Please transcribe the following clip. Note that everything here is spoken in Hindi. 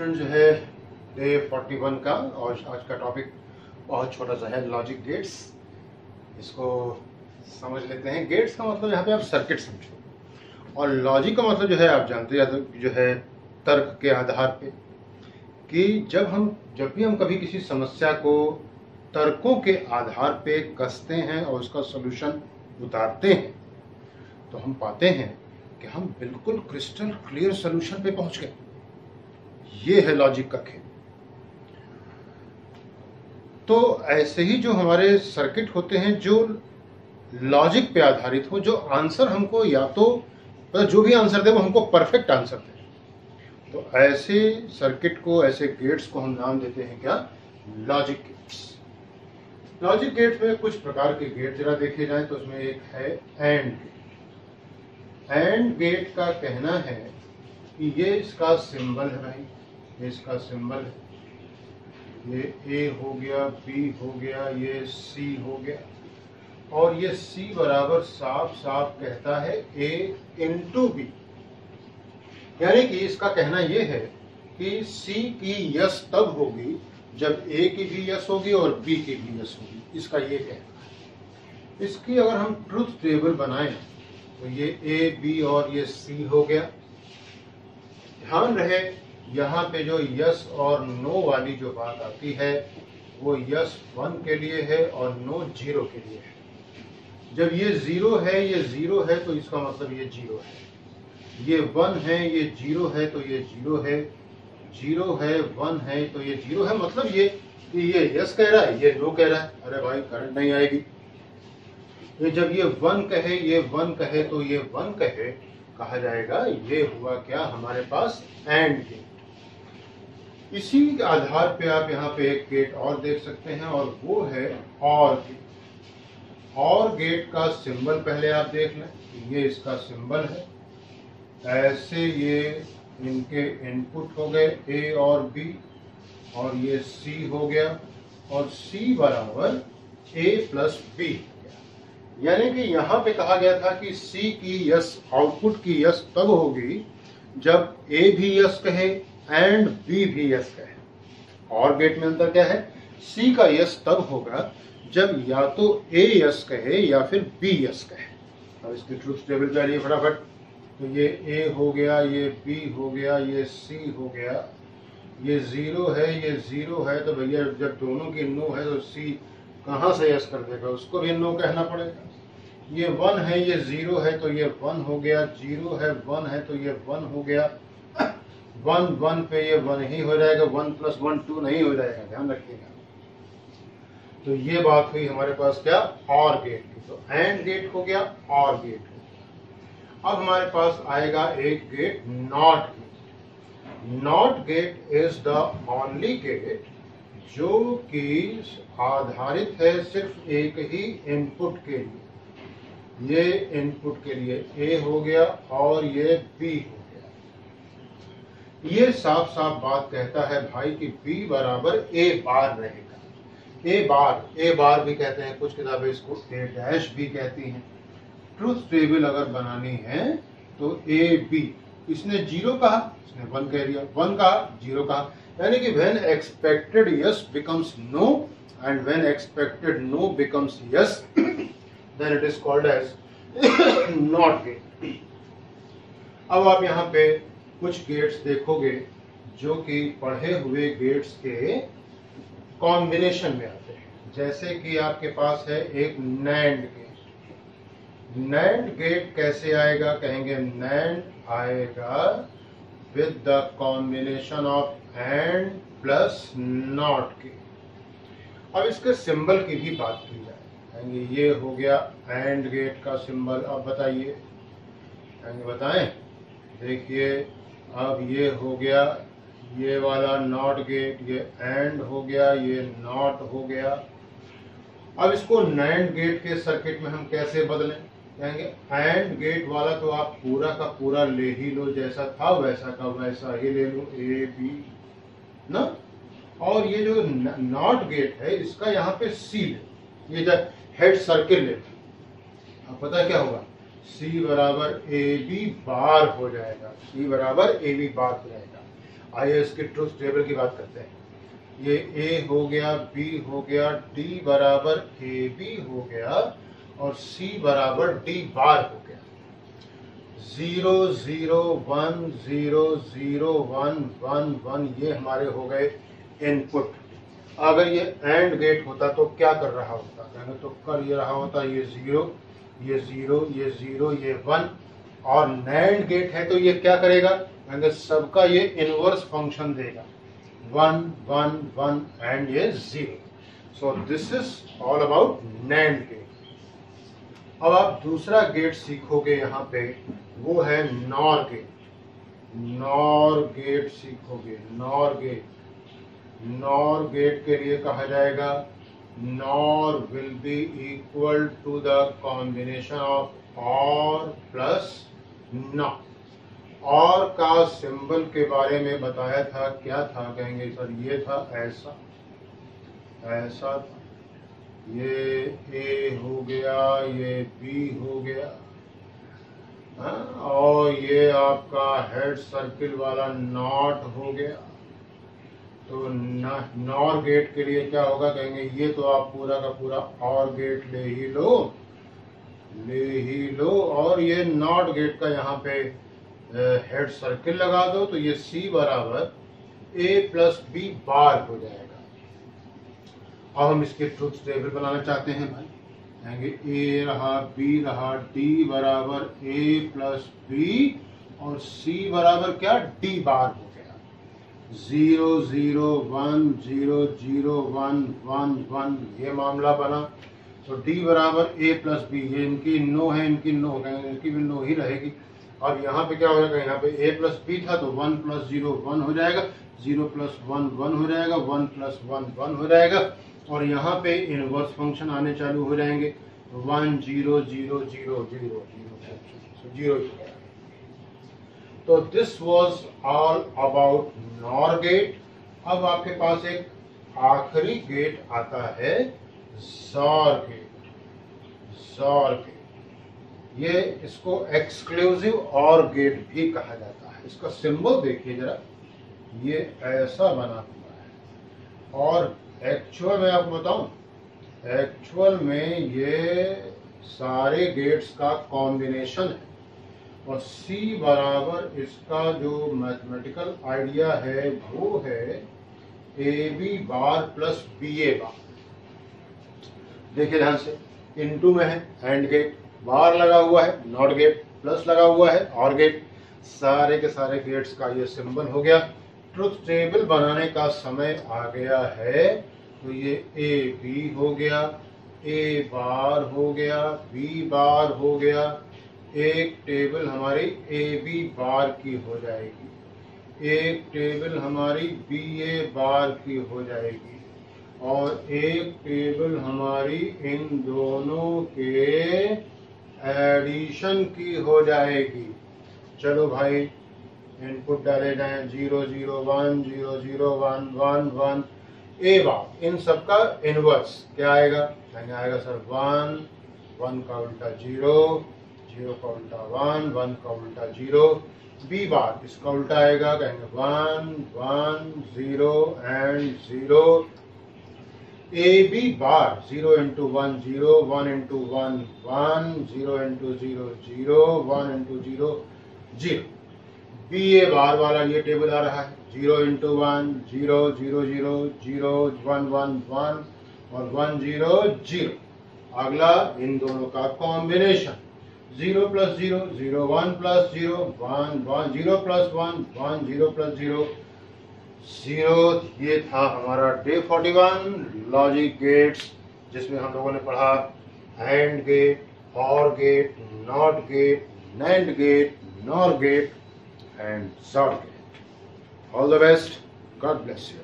जो है डे 41 का, और आज का टॉपिक बहुत छोटा सा है, लॉजिक गेट्स। इसको समझ लेते हैं। गेट्स का मतलब यहाँ पे आप सर्किट समझो, और लॉजिक का मतलब जो है आप जानते हैं, जो है तर्क के आधार पे, कि जब भी हम कभी किसी समस्या को तर्कों के आधार पे कसते हैं और उसका सलूशन उतारते हैं, तो हम पाते हैं कि हम बिल्कुल क्रिस्टल क्लियर सलूशन पे पहुंच गए। ये है लॉजिक का खेल। तो ऐसे ही जो हमारे सर्किट होते हैं जो लॉजिक पे आधारित हो, जो आंसर हमको या तो जो भी आंसर दे वो हमको परफेक्ट आंसर दे, तो ऐसे सर्किट को, ऐसे गेट्स को हम नाम देते हैं क्या? Logic gates. लॉजिक गेट्स में कुछ प्रकार के गेट जरा देखे जाए तो उसमें एक है एंड गेट। एंड गेट का कहना है कि ये इसका सिंबल है भाई, ये इसका सिंबल है, ये ए हो गया, बी हो गया, ये सी हो गया, और ये सी बराबर साफ साफ कहता है ए इंटू बी। यानी कि इसका कहना ये है कि सी की यस तब होगी जब ए की भी यस होगी और बी की भी यस होगी। इसका ये कहना है। इसकी अगर हम ट्रुथ टेबल बनाएं तो ये ए, बी और ये सी हो गया। ध्यान रहे, यहाँ पे जो यस और नो वाली जो बात आती है वो यस 1 के लिए है और नो 0 के लिए है। जब ये 0 है, ये 0 है, तो इसका मतलब ये 0 है। ये 1 है, ये 0 है, तो ये 0 है। 0 है, 1 है, तो ये 0 है। मतलब ये कि ये यस कह रहा है, ये नो कह रहा है। अरे भाई करंट नहीं आएगी। ये जब ये 1 कहे, ये 1 कहे, तो ये 1 कहे, कहा जाएगा ये हुआ क्या? हमारे पास एंड गेट। इसी के आधार पे आप यहाँ पे एक गेट और देख सकते हैं, और वो है और गेट। और गेट का सिंबल पहले आप देख लें। ये इसका सिंबल है। ऐसे ये इनके इनपुट हो गए ए और बी, और ये सी हो गया, और सी बराबर ए प्लस बी। यानी कि यहाँ पे कहा गया था कि सी की यस, आउटपुट की यस तब होगी जब ए भी यस कहे एंड बी भी यस कहे। और गेट में अंतर क्या है? सी का यस तब होगा जब या तो ए यस कहे या फिर बी यस कहे। अब इसकी ट्रुथ टेबल पे आ रही है फटाफट। तो ये ए हो गया, ये बी हो गया, ये सी हो गया, ये 0 है, ये 0 है, तो भैया जब दोनों की नो है तो सी कहाँ से यस कर देगा? उसको भी नो कहना पड़ेगा। ये 1 है, ये 0 है, तो ये 1 हो गया। 0 है, 1 है, तो ये 1 हो गया। 1 1 पे ये 1 ही हो जाएगा। 1 + 1 2 नहीं हो जाएगा, ध्यान रखिएगा। तो ये बात हुई हमारे पास क्या? और गेट की। तो एंड गेट हो गया, और गेट हो गया। अब हमारे पास आएगा एक gate not gate. Not gate is the only gate जो कि आधारित है सिर्फ एक ही इनपुट के लिए। ये इनपुट के लिए ए हो गया और ये बी हो गया। ये साफ साफ बात कहता है भाई कि बी बराबर ए बार रहेगा। ए बार भी कहते हैं, कुछ किताबें इसको ए डैश भी कहती हैं। ट्रुथ टेबल अगर बनानी है तो ए बी। इसने 0 कहा, इसने 1 कह दिया, 1 कहा, 0 कहा। यानी कि when expected yes becomes no and when expected no becomes yes then it is called as not gate। अब आप यहाँ पे कुछ गेट्स देखोगे जो कि पढ़े हुए गेट्स के कॉम्बिनेशन में आते हैं। जैसे कि आपके पास है एक नैंड गेट। नैंड गेट कैसे आएगा? कहेंगे नैंड आएगा with the combination of and plus not के। अब इसके सिंबल की भी बात की जाए, कहेंगे ये हो गया एंड गेट का सिंबल। अब बताइए, कहेंगे बताएं। देखिए अब ये हो गया, ये वाला नॉट गेट, ये एंड हो गया, ये नॉट हो गया। अब इसको नैंड गेट के सर्किट में हम कैसे बदलें? कहेंगे एंड गेट वाला तो आप पूरा का पूरा ले ही लो, जैसा था वैसा का वैसा ही ले लो, ए बी ना। और ये जो नॉट गेट है इसका यहाँ पे सी ले, ये जो हेड सर्किल ले। अब पता क्या होगा? सी बराबर ए बी बार हो जाएगा। सी बराबर ए बी बार हो जाएगा। आइए इसके ट्रुथ टेबल की बात करते हैं। ये A हो गया, B हो गया, D बराबर AB हो गया और C बराबर D बार हो गया। 0 0 1 0 0 1 1 1 ये हमारे हो गए इनपुट। अगर ये एंड गेट होता तो क्या कर रहा होता? कहेंगे तो कर ये रहा होता ये 0 ये 0 ये 0 ये 1, और नैंड गेट है तो ये क्या करेगा? कहेंगे सबका ये इनवर्स फंक्शन देगा 1 1 1 एंड ये 0। So this is all about NAND gate. अब आप दूसरा गेट सीखोगे यहाँ पे, वो है नॉर गेट। नॉर गेट सीखोगे, नॉर गेट। नॉर गेट के लिए कहा जाएगा NOR will be equal to the combination of OR plus NOT. OR का सिंबल के बारे में बताया था, क्या था? कहेंगे सर ये था ऐसा, ऐसा था, ये A हो गया, ये B हो गया, और ये आपका हेड सर्किल वाला नॉट हो गया। तो नॉर गेट के लिए क्या होगा? कहेंगे ये तो आप पूरा का पूरा और गेट ले ही लो, और ये नॉट गेट का यहाँ पे हेड सर्किल लगा दो, तो ये C बराबर A प्लस B बार हो जाएगा। अब हम इसके ट्रुथ टेबल बनाना चाहते हैं भाई। कहेंगे A रहा, B रहा, D बराबर A प्लस B और C बराबर क्या? D बार हो गया। 0 0 1 0 0 1 1 1 ये मामला बना। तो D बराबर A प्लस B, ये इनकी नो है, इनकी नो, कहेंगे इनकी भी नो ही रहेगी। अब यहाँ पे क्या हो जाएगा? यहाँ पे A प्लस B था तो 1 प्लस 0 1 हो जाएगा, 0 प्लस 1 1 हो जाएगा, 1 प्लस 1 1 हो जाएगा, और यहाँ पे इनवर्स फंक्शन आने चालू हो जाएंगे 1 0 0 0 0 0 0। तो this was all about NOR gate. अब आपके पास एक आखिरी गेट आता है ज़ॉर गेट। ज़ॉर गेट, ये इसको एक्सक्लूसिव और गेट भी कहा जाता है। इसका सिंबल देखिए जरा, ये ऐसा बना हुआ है, और एक्चुअल में आपको बताऊं, एक्चुअल में ये सारे गेट्स का कॉम्बिनेशन है, और C बराबर इसका जो मैथमेटिकल आइडिया है वो है AB बार प्लस BA बार। देखिए ध्यान से, इनटू में है एंड गेट, बार लगा हुआ है नॉट गेट, प्लस लगा हुआ है और गेट, सारे के सारे गेट्स का ये सिंबल हो गया। ट्रुथ टेबल बनाने का समय आ गया है, तो ये AB हो गया, A बार हो गया, B बार हो गया, एक टेबल हमारी AB बार की हो जाएगी, एक टेबल हमारी BA बार की हो जाएगी, और एक टेबल हमारी इन दोनों के एडिशन की हो जाएगी। चलो भाई इनपुट डाले जाएं 0 0 1 0 0 1 1 1 A बार, इन सब का इनवर्स क्या आएगा? आएगा सर 1 1 का उल्टा 0 0 का उल्टा 1 1 का उल्टा 0। B बार इसका उल्टा आएगा, कहेंगे 1 1 0 and 0। AB bar 0 into 1 0 1 into 1 1 0 into 0 0 1 into 0 0। BA बार वाला ये टेबल आ रहा है 0 into 1 0 0 0 0 1 1 1 और 1 0 0। अगला इन दोनों का combination 0 plus 0 0 1 plus 0 1 1 0 plus 1 1 0 plus 0 0। ये था हमारा डे 41 लॉजिक गेट्स, जिसमें हम लोगों ने पढ़ा AND gate, OR gate, not gate, NAND gate, NOR gate and XOR gate. All the best, God bless you.